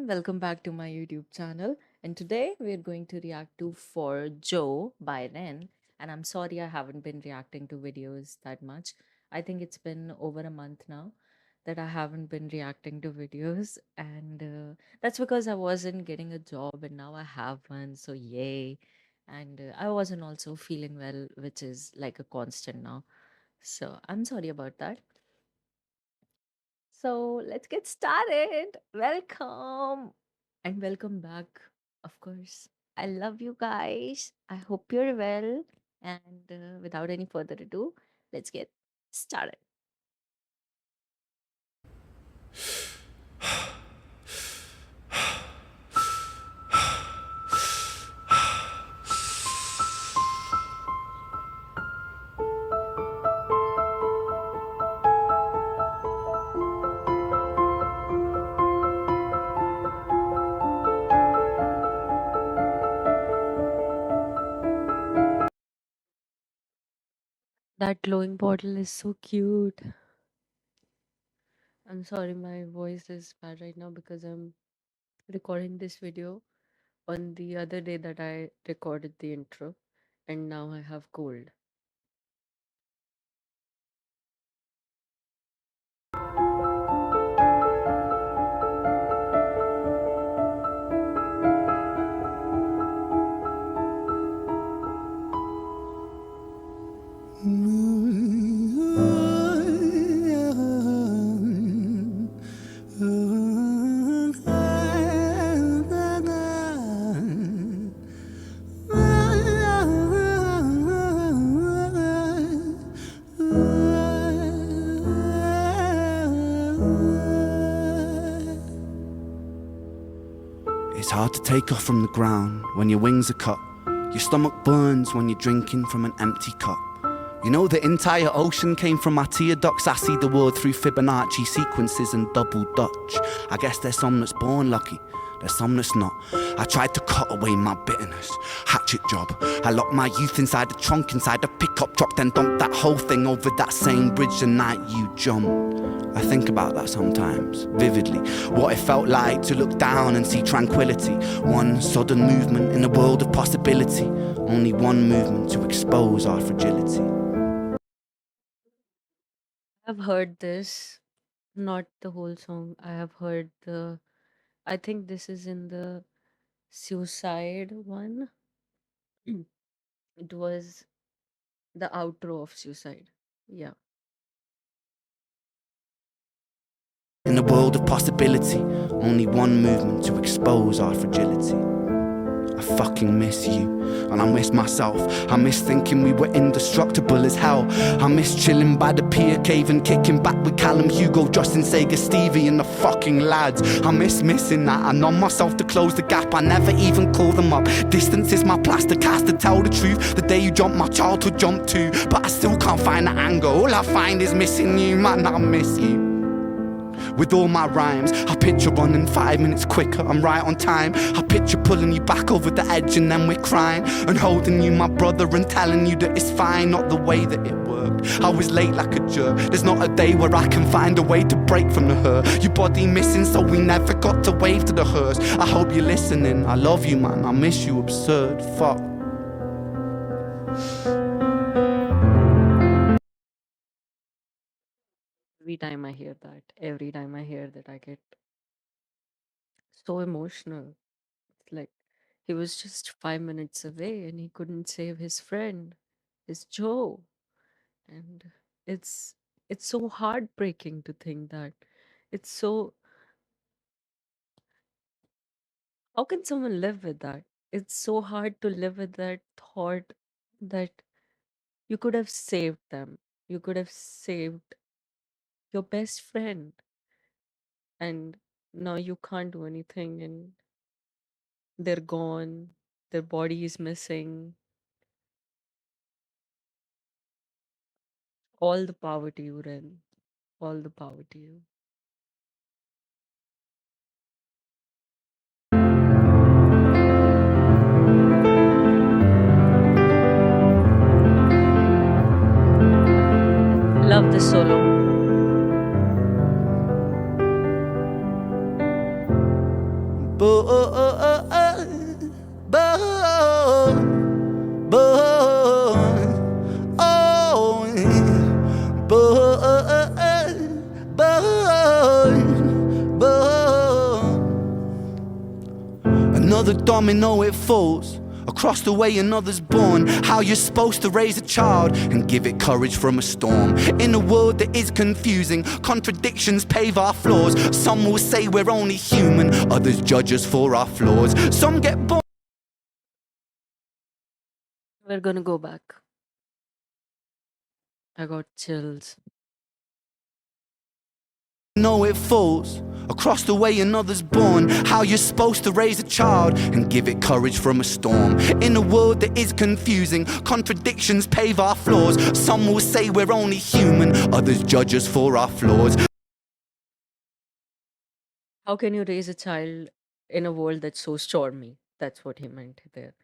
welcome back to my YouTube channel. And today we're going to react to For Joe by Ren. And I'm sorry I haven't been reacting to videos that much. I think it's been over a month now that I haven't been reacting to videos. And that's because I wasn't getting a job and now I have one. So, yay. And I wasn't also feeling well, which is like a constant now. So, I'm sorry about that. So let's get started. Welcome and welcome back, of course. I love you guys. I hope you're well. And without any further ado, let's get started. That glowing bottle is so cute. I'm sorry, my voice is bad right now because I'm recording this video on the other day that I recorded the intro, and now I have cold. It's hard to take off from the ground when your wings are cut. Your stomach burns when you're drinking from an empty cup. You know the entire ocean came from my tear ducts. I see the world through Fibonacci sequences and double Dutch. I guess there's some that's born lucky, there's some that's not. I tried to cut away my bitterness, hatchet job. I locked my youth inside the trunk, inside the pickup truck, then dumped that whole thing over that same bridge the night you jumped. I think about that sometimes, vividly. What it felt like to look down and see tranquility. One sudden movement in a world of possibility. Only one movement to expose our fragility. I've heard this, not the whole song. I have heard I think this is in the Suicide one. It was the outro of Suicide. Yeah. In a world of possibility, only one movement to expose our fragility. I fucking miss you, and I miss myself. I miss thinking we were indestructible as hell. I miss chilling by the pier cave and kicking back with Callum, Hugo, Justin, Sega, Stevie and the fucking lads. I miss missing that. I numb myself to close the gap. I never even call them up. Distance is my plaster cast, to tell the truth. The day you jumped, my childhood jumped too. But I still can't find the anger. All I find is missing you, man, I miss you. With all my rhymes, I picture running 5 minutes quicker, I'm right on time. I picture pulling you back over the edge and then we're crying, and holding you, my brother, and telling you that it's fine, not the way that it worked. I was late like a jerk, there's not a day where I can find a way to break from the hurt. Your body missing, so we never got to wave to the hearse. I hope you're listening, I love you, man, I miss you, absurd, fuck. Every time I hear that, I get so emotional. It's like he was just 5 minutes away and he couldn't save his friend, his Joe. And it's it's so heartbreaking to think that. It's so How can someone live with that? It's so hard to live with that thought that you could have saved them. You could have saved your best friend, and now you can't do anything, and they're gone. Their body is missing. All the power to you, Ren. All the power to you. Love the solo. Born, born, born, oh, born, born. Another domino, it falls. Across the way, another's born. How you're supposed to raise a child and give it courage from a storm. In a world that is confusing, contradictions pave our flaws. Some will say we're only human, others judge us for our flaws. Some get born. We're gonna go back. I got chills. No, it falls. Across the way, another's born. How you're supposed to raise a child and give it courage from a storm. In a world that is confusing, contradictions pave our flaws. Some will say we're only human, others judge us for our flaws. How can you raise a child in a world that's so stormy? That's what he meant there.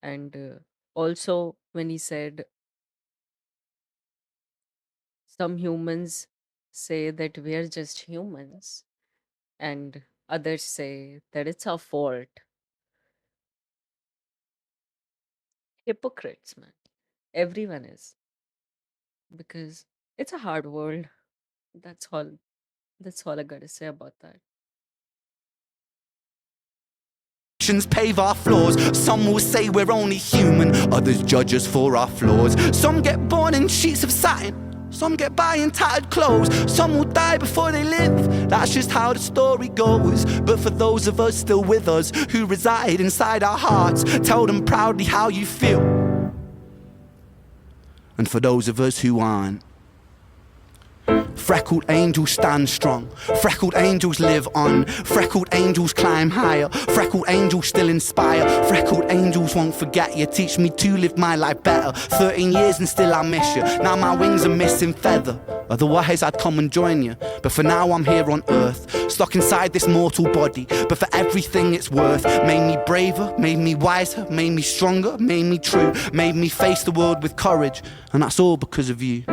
And also, when he said some humans say that we are just humans, and others say that it's our fault. Hypocrites, man. Everyone is. Because it's a hard world. That's all. That's all I gotta say about that. Pave our flaws. Some will say we're only human, others judge us for our flaws. Some get born in sheets of satin, some get by in tattered clothes. Some will die before they live, that's just how the story goes. But for those of us still with us, who reside inside our hearts, tell them proudly how you feel. And for those of us who aren't, freckled angels stand strong, freckled angels live on, freckled angels climb higher, freckled angels still inspire, freckled angels won't forget you, teach me to live my life better. 13 years and still I miss you, now my wings are missing feather, otherwise I'd come and join you. But for now I'm here on earth, stuck inside this mortal body, but for everything it's worth. Made me braver, made me wiser, made me stronger, made me true, made me face the world with courage, and that's all because of you.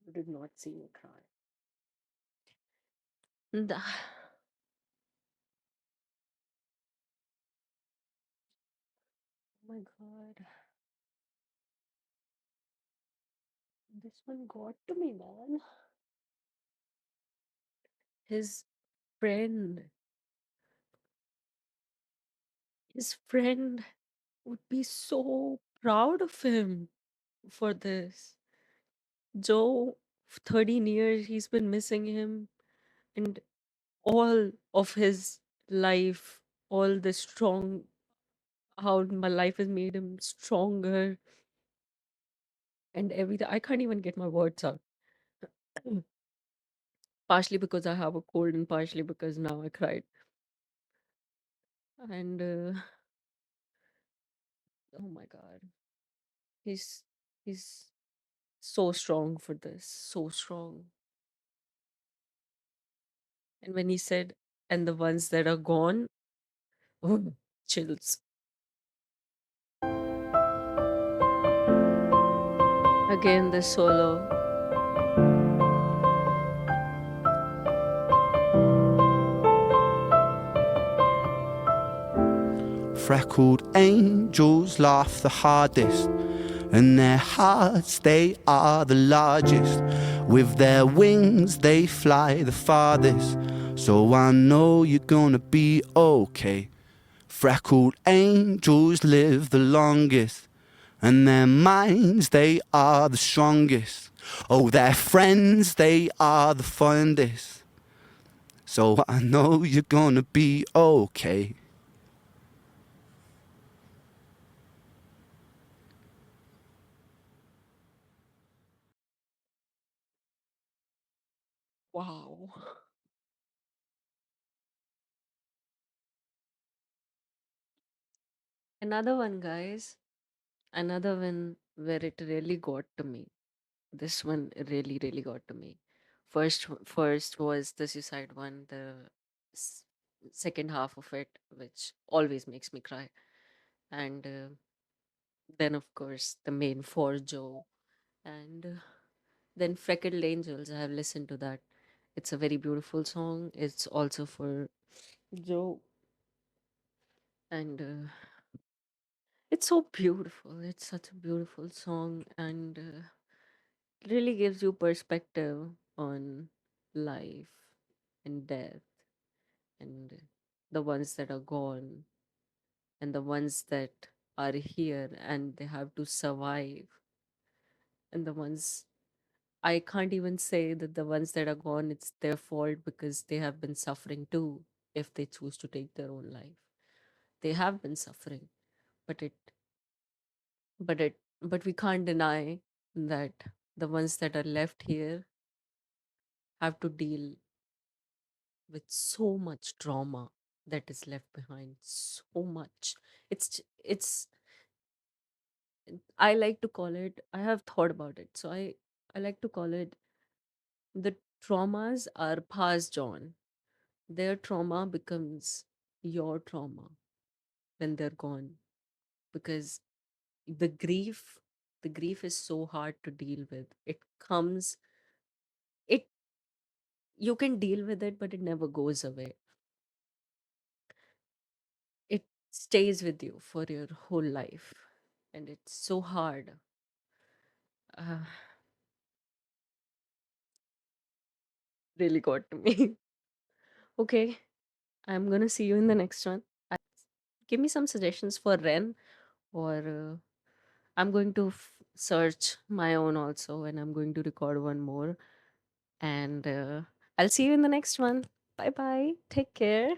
You did not see me cry. And, oh my god. This one got to me, man. His friend. His friend would be so proud of him for this. Joe, 13 years, he's been missing him, and all of his life, all the strong, how my life has made him stronger and everything. I can't even get my words out. Partially because I have a cold, and partially because now I cried. And oh my God, he's he's so strong for this, so strong. And when he said, and the ones that are gone, oh, chills. Again, the solo. Freckled angels laugh the hardest, and their hearts, they are the largest. With their wings, they fly the farthest. So I know you're gonna be okay. Freckled angels live the longest, and their minds, they are the strongest. Oh, their friends, they are the fondest. So I know you're gonna be okay. Wow. Another one, guys. Another one where it really got to me. This one really, really got to me. First was the suicide one, the s- second half of it, which always makes me cry. And then, of course, the main for Joe. And then Freckled Angels, I have listened to that. It's a very beautiful song. It's also for Joe. And it's so beautiful. It's such a beautiful song. And really gives you perspective on life and death and the ones that are gone and the ones that are here and they have to survive, and the ones, I can't even say that the ones that are gone it's their fault because they have been suffering too. If they choose to take their own life, they have been suffering. But it but it but we can't deny that the ones that are left here have to deal with so much trauma that is left behind. So much. It's I like to call it, I have thought about it, so I like to call it, the traumas are passed on. Their trauma becomes your trauma when they're gone, because the grief the grief is so hard to deal with. It comes, it you can deal with it, but it never goes away. It stays with you for your whole life, and it's so hard. uh, Really got to me. Okay, I'm gonna see you in the next one. Give me some suggestions for Ren, or I'm going to search my own also, and I'm going to record one more. And I'll see you in the next one. Bye bye. Take care.